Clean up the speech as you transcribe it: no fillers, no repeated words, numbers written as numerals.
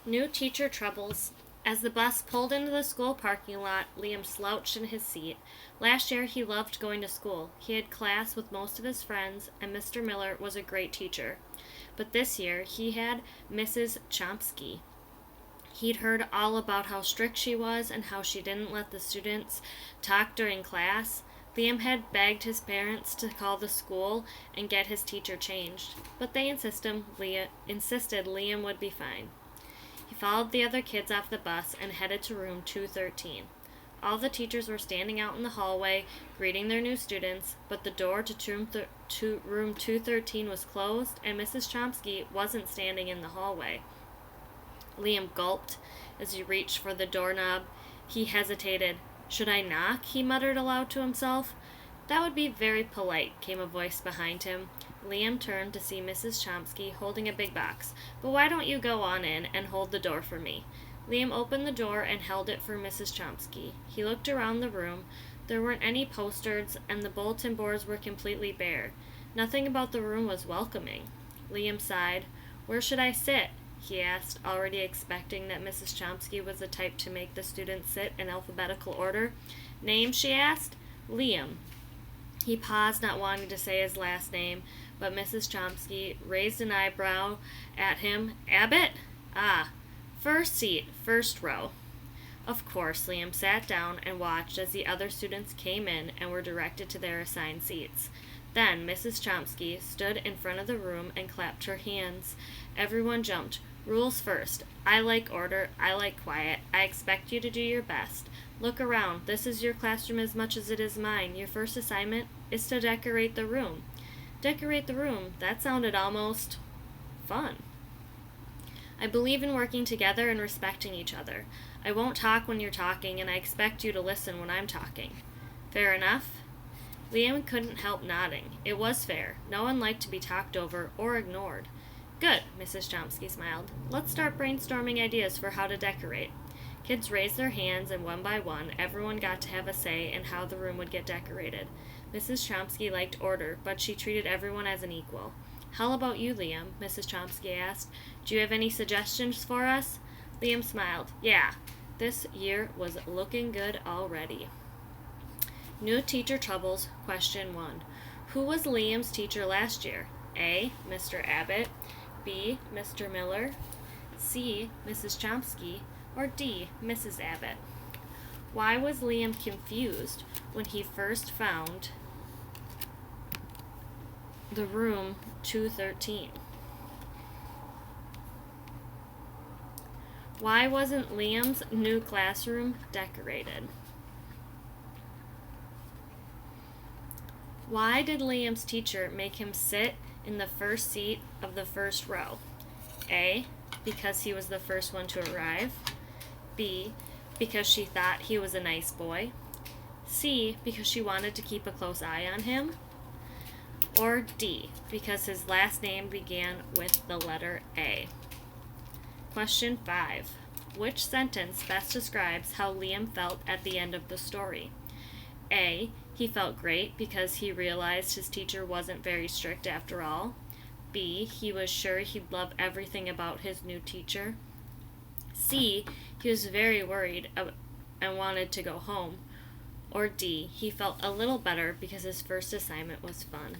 New teacher troubles. As the bus pulled into the school parking lot, Liam slouched in his seat. Last year, he loved going to school. He had class with most of his friends, and Mr. Miller was a great teacher. But this year, he had Mrs. Chomsky. He'd heard all about how strict she was and how she didn't let the students talk during class. Liam had begged his parents to call the school and get his teacher changed, but they insisted Liam would be fine. He followed the other kids off the bus and headed to room 213. All the teachers were standing out in the hallway, greeting their new students, but the door to room 213 was closed, and Mrs. Chomsky wasn't standing in the hallway. Liam gulped as he reached for the doorknob. He hesitated. "Should I knock?" he muttered aloud to himself. "That would be very polite," came a voice behind him. Liam turned to see Mrs. Chomsky holding a big box. "But why don't you go on in and hold the door for me?" Liam opened the door and held it for Mrs. Chomsky. He looked around the room. There weren't any posters, and the bulletin boards were completely bare. Nothing about the room was welcoming. Liam sighed. "Where should I sit?" he asked, already expecting that Mrs. Chomsky was the type to make the students sit in alphabetical order. "Name?" she asked. "Liam." He paused, not wanting to say his last name, but Mrs. Chomsky raised an eyebrow at him. "Abbott? Ah, first seat, first row." Of course, Liam sat down and watched as the other students came in and were directed to their assigned seats. Then Mrs. Chomsky stood in front of the room and clapped her hands. Everyone jumped. "Rules first. I like order. I like quiet. I expect you to do your best. Look around. This is your classroom as much as it is mine. Your first assignment is to decorate the room." Decorate the room. That sounded almost fun. "I believe in working together and respecting each other. I won't talk when you're talking, and I expect you to listen when I'm talking." "Fair enough?" Liam couldn't help nodding. It was fair. No one liked to be talked over or ignored. "Good," Mrs. Chomsky smiled. "Let's start brainstorming ideas for how to decorate." Kids raised their hands, and one by one, everyone got to have a say in how the room would get decorated. Mrs. Chomsky liked order, but she treated everyone as an equal. "How about you, Liam?" Mrs. Chomsky asked. "Do you have any suggestions for us?" Liam smiled. "Yeah, this year was looking good already." New teacher troubles. Question 1. Who was Liam's teacher last year? A. Mr. Abbott, B. Mr. Miller, C. Mrs. Chomsky, or D. Mrs. Abbott? Why was Liam confused when he first found the room 213? Why wasn't Liam's new classroom decorated? Why did Liam's teacher make him sit in the first seat of the first row? A. Because he was the first one to arrive. B. Because she thought he was a nice boy. C. Because she wanted to keep a close eye on him. Or D. Because his last name began with the letter A. Question 5. Which sentence best describes how Liam felt at the end of the story? A. He felt great because he realized his teacher wasn't very strict after all. B. He was sure he'd love everything about his new teacher. C. He was very worried and wanted to go home. Or D. He felt a little better because his first assignment was fun.